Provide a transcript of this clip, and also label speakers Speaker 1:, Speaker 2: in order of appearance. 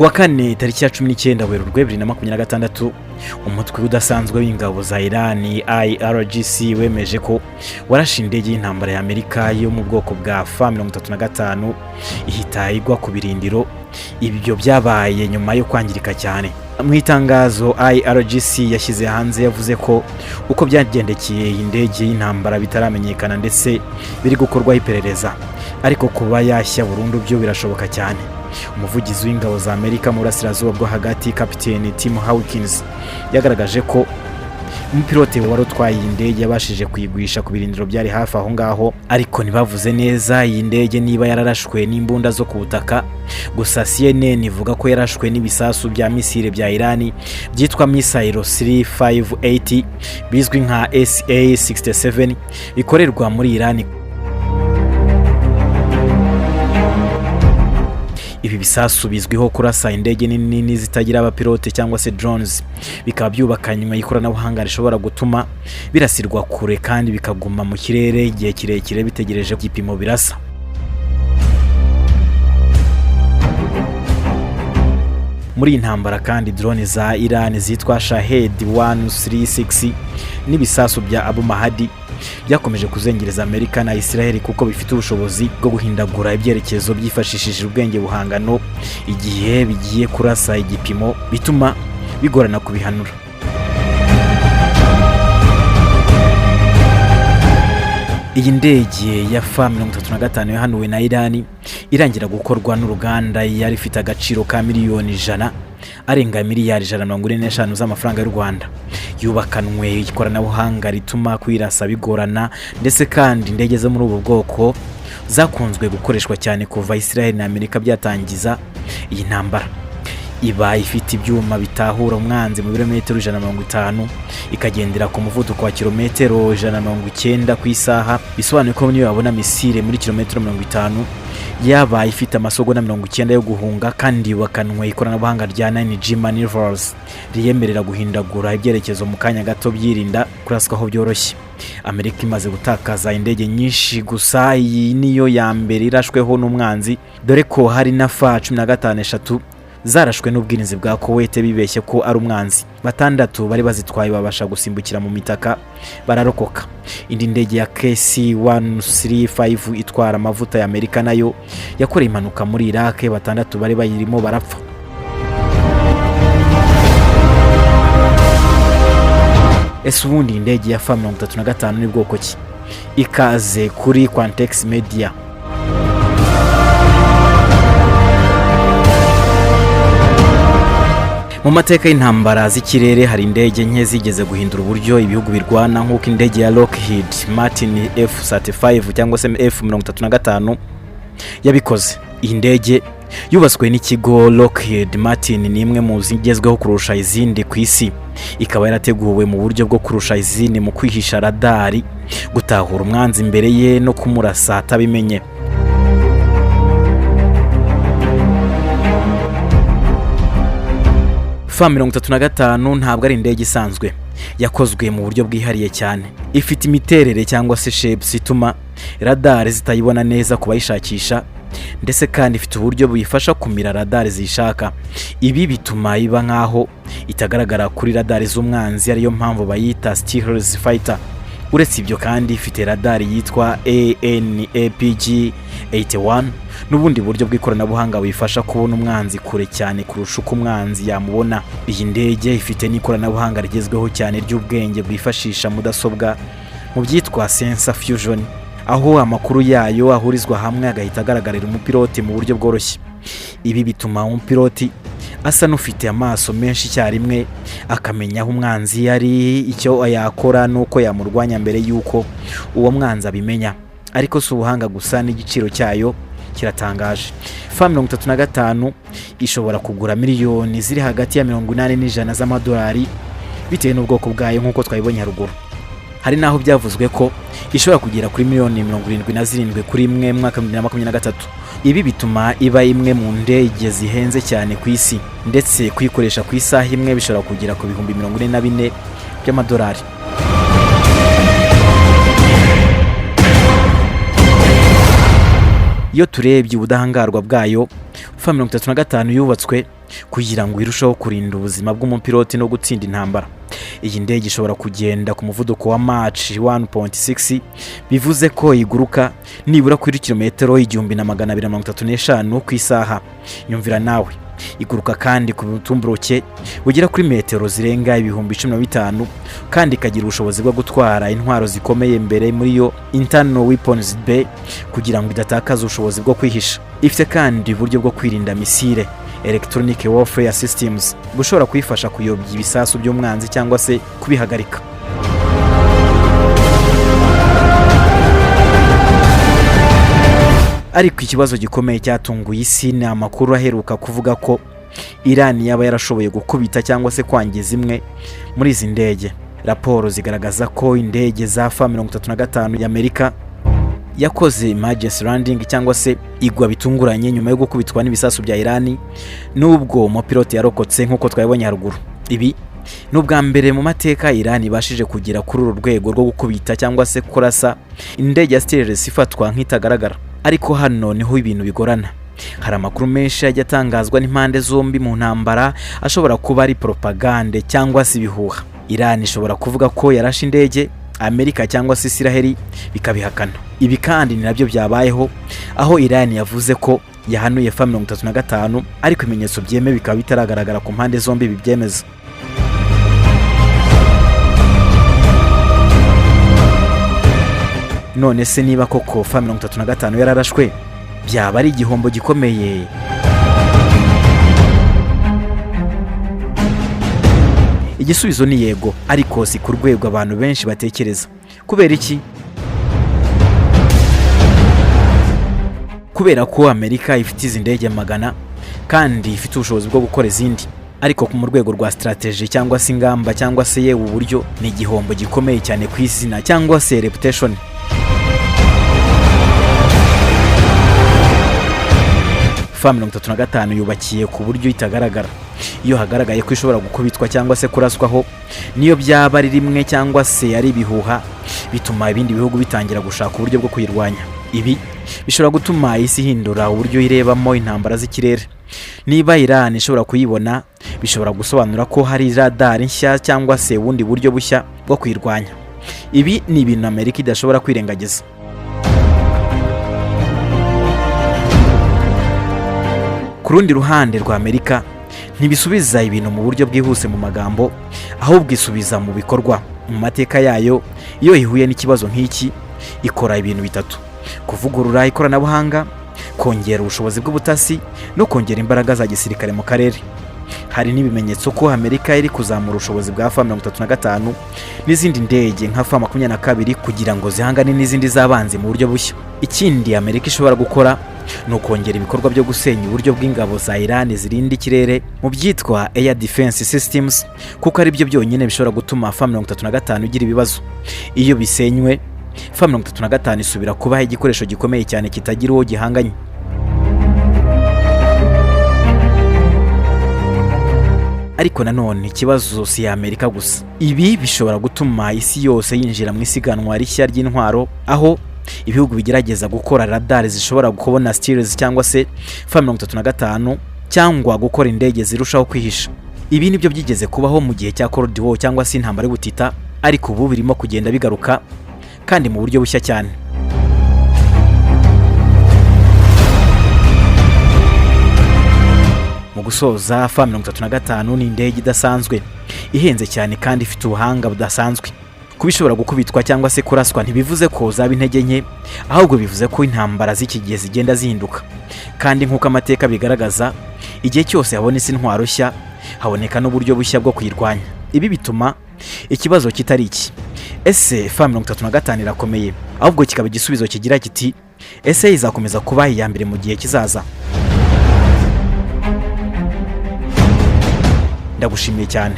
Speaker 1: Kuwa kane tariki ya 19 Werurwe 2026 umutwe udasanzwe w'ingabo za Iran IRGC wemeje ko warashe indege y'intambara ya Amerika yo mu bwoko bwa F-35 ihita igwa ku birindiro. Ibyo byabaye nyuma yo kwangirika cyane. Mu itangazo IRGC yashyize hanze yavuze ko uko byagendekeye indege y'intambara bitaramenyekana ndetse biri gukorwaho iperereza, ariko kuba yashya burundu byo birashoboka cyane. Umuvugizi w'ingabo za Amerika mu burasirazuba bwo hagati Kapiteni Tim Hawkins yagaragaje ko umupilote wari utwaye indege yabashije kuyigwisha ku birindiro byari hafi aho ngaho, ariko ntibavuze neza iyi ndege niba yararashwe n'imbunda zo ku butaka. Gusa CNN ivuga ko yarashwe n'ibisasu bya misile bya Iran byitwa Missile 358 bizwi nka SA-67 bikorerwa muri Iran. Ibi bisasu bizwiho kurasa indege nini zitagira abapilote cyangwa se drones, bikaba byubakanywe ikoranabuhanga rishobora gutuma birasirwa kure kandi bikaguma mu kirere igihe kirekire bitegereje igipimo birasa. Muri intambara kandi drone za Iran zitwa Shahed 136 n'ibisasu bya Abu Mahdi byakomeje kuzengereza Amerika na Israel kuko bifite ubushobozi bwo guhindagura ibyerekezo byifashishije ubwenge buhangano igihe bigiye kurasa igipimo, bituma bigorana kubihanura. Iyi ndege ya F-35 yahanuwe na Iran irangira gukorwa n'uruganda yari ifite agaciro ka miliyoni 100 arenga miliyari 145 z'amafaranga y'u Rwanda. Yubakanwe ikoranabuhanga rituma kwirasa bigorana, ndetse kandi indege zo muri ubu bwoko zakunzwe gukoreshwa cyane kuva Israel na Amerika byatangiza iyi ntambara. Iba ifite ibyuma bitahura umwanzi mu birometero 150, ikagendera ku muvuduko wa kilometero 190 ku isaha. Bisobanuye ko niyo yabona misile muri kilometero 50 yaba ifite amasogonda 90 yo guhunga, kandi yubakanwe ikoranabuhanga rya 9G maneuvers riyemerera guhindagura ibyerekezo mu kanya gato byirinda kuraswaho byoroshye. Amerika imaze gutakaza indege nyinshi, gusa iyi niyo ya mbere irashweho n'umwanzi, dore ko hari na F-15 zarashwe n'ubwirinzi bwa Kuwait bibeshye ko ari umwanzi. 6 bari bazitwaye babasha gusimbukira mu mitaka bararokoka. Indi ndege ya KC-135 itwara amavuta ya Amerika nayo yakoreye impanuka muri Iraq, 6 bari bayirimo barapfa. Ese ubundi indege ya F-35 ni bwoko ki? Ikaze kuri Quantex Media. Mu mateka y'intambara z'ikirere hari indege nke zigeze guhindura uburyo ibihugu birwana, nk'uko indege ya Lockheed Martin F-35 cyangwa se F-35 yabikoze. Iyi ndege yubatswe n'ikigo Lockheed Martin, ni imwe mu zigezweho kurusha izindi ku isi. Ikaba yarateguwe mu buryo bwo kurusha izindi mu kwihisha radari, gutahura umwanzi imbere ye no kumurasa atabimenye. F-35 ntabwo ari indege isanzwe, yakozwe mu buryo bwihariye cyane. Ifite imiterere cyangwa se shapes ituma radari zitayibona neza kubayishakisha, ndetse kandi ifite uburyo buyifasha kumira radari zishaka. Ibi bituma iba nkaho itagaragara kuri radari z'umwanzi, ariyo mpamvu bayita stealth fighter. Uretse ibyo kandi ifite radari yitwa ANAPG-81 n'ubundi buryo bw'ikoranabuhanga buyifasha kubona umwanzi kure cyane kurusha uko umwanzi yamubona. Iyi ndege ifite n'ikoranabuhanga rigezweho cyane ry'ubwenge bwifashisha mudasobwa mu byitwa sensor fusion, aho amakuru yayo ahurizwa hamwe agahita agaragarira umupilote mu buryo bworoshye. Ibi bituma umupilote asa n'ufite amaso menshi cyarimwe, akamenya aho umwanzi yari, icyo yakora n'uko yamurwanya mbere y'uko uwo mwanzi abimenya. Ariko si ubuhanga gusa, n'igiciro cyayo kiratangaje. F-35 ishobora kugura miliyoni ziri hagati ya 80 n'ijana z'amadolari bitewe n'ubwoko bwayo, nk'uko twabibonye haruguru. Hari naho byavuzwe ko ishobora kugera kuri miliyoni 77 kuri imwe mwaka 2023. Ibi bituma iba imwe mu ndege zihenze cyane ku isi, ndetse kuyikoresha ku isaha imwe bishobora kugera ku bihumbi 44 by'amadolari. iyo turebye ubudahangarwa bwayo, F-35 yubatswe kugira ngo irusheho kurinda ubuzima bw'umupiloti no gutsinda intambara. Iyi ndege ishobora kugenda ku muvuduko wa Mach 1.6, bivuze ko iguruka nibura kuri kilometero 1235 ku isaha. Yumvira nawe, iguruka kandi ku butumburuke bugera kuri metero zirenga 1015, kandi ikagira ubushobozi bwo gutwara intwaro zikomeye mbere muri yo internal weapons bay kugira ngo idatakaza ubushobozi bwo kwihisha. Ifite kandi uburyo bwo kwirinda misile electronic warfare systems bushobora kwifasha kuyobya ibisasu by'umwanzi cyangwa se kubihagarika. Ariko ikibazo gikomeye cyatunguye isi ni amakuru aheruka kuvuga ko Iran yaba yarashoboye gukubita cyangwa se kwangiza imwe muri izi ndege. Raporo zigaragaza ko indege za F-35 y'Amerika yakoze emergency landing cyangwa se igwa bitunguranye nyuma yo gukubitwa n'ibisasu bya Iran, nubwo umupiloti yarokotse nk'uko twabibonye haruguru. Ibi nubwa mbere mu mateka Iran ibashije kugira kuri uru rwego rwo gukubita cyangwa se kurasa indege ya stealth ifatwa nk'itagaragara. Ariko hano niho ibintu bigorana. Hari amakuru menshi ajya atangazwa n'impande zombi mu ntambara ashobora kuba ari propagande cyangwa se ibihuha. Iran ishobora kuvuga ko yarashe indege, Amerika cyangwa se Israel bikabihakana. Ibi kandi ni nabyo byabayeho, aho Iran yavuze ko yahanuye F-35, ariko ibimenyetso byeme bikaba bitaragaragara ku mpande zombi bibyemeza. None se niba koko F-35 yararashwe, byaba ari igihombo gikomeye? Igisubizo ni yego, ariko si ku rwego abantu benshi batekereza. Kubera iki? Kubera ko Amerika ifite izi ndege magana kandi ifite ubushobozi bwo gukora izindi, ariko mu rwego rwa strategy cyangwa se ingamba cyangwa se yewe uburyo, ni igihombo gikomeye cyane ku izina cyangwa se reputation. F-35 yubakiye ku buryo itagaragara. Iyo hagaragaye ko ishobora gukubitwa cyangwa se kuraswaho, niyo byaba ari rimwe cyangwa se ari ibihuha, bituma ibindi bihugu bitangira gushaka uburyo bwo kuyirwanya. Ibi bishobora gutuma isi hindura uburyo irebamo intambara z'ikirere. Niba Iran ishobora kuyibona, bishobora gusobanura ko hari radar nshya cyangwa se ubundi buryo bushya bwo kuyirwanya. Ibi ni ibintu Amerika idashobora kwirengagiza. Ku rundi ruhande rwa Amerika, ntibisubiza ibintu mu buryo bwihuse mu magambo, ahubwo isubiza mu bikorwa. Mu mateka yayo, iyo ihuye n'ikibazo nk'iki, ikora ibintu bitatu: kuvugurura ikoranabuhanga, kongera ubushobozi bw'ubutasi no kongera imbaraga za gisirikare mu karere. Hari n'ibimenyetso ko Amerika iri kuzamura ubushobozi bwa F-35 n'izindi ndege nka F-22 kugira ngo zihangane n'izindi zabanze mu buryo bushya. Ikindi Amerika ishobora gukora ni ukongera ibikorwa byo gusenya uburyo bw'ingabo za Iran zirinda ikirere mu byitwa air defense systems, kuko ari byo byonyine bishobora gutuma F-35 igira ibibazo. Iyo bisenywe, F-35 isubira kuba igikoresho gikomeye cyane kitagira uwo gihanganye. Ariko nanone ikibazo si Amerika gusa. Ibi bishobora gutuma isi yose yinjira mu isiganwa rishya ry'intwaro, aho ibihugu bigerageza gukora radar zishobora kubona stealth cyangwa se F-35 cyangwa gukora indege zirushaho kwihisha. Ibi nibyo byigeze kubaho mu gihe cya Cold War cyangwa se intambara y'ubutita, ariko ubu birimo kugenda bigaruka kandi mu buryo bushya cyane. Mu gusoza, F-35 ni indege idasanzwe, ihenze cyane kandi ifite ubuhanga budasanzwe. Kuba ishobora gukubitwa cyangwa se kuraswa ntibivuze ko zaba intege nke, ahubwo bivuze ko intambara z'iki gihe zigenda zihinduka. Kandi nk'uko amateka bigaragaza, igihe cyose habonetse intwaro nshya, haboneka n'uburyo bushya bwo kuyirwanya. Ibi bituma ikibazo kitari iki: ese F-35 irakomeye, ahubwo kikaba igisubizo kigira kiti: ese izakomeza kuba iya mbere mu gihe kizaza? Ndagushimiye cyane.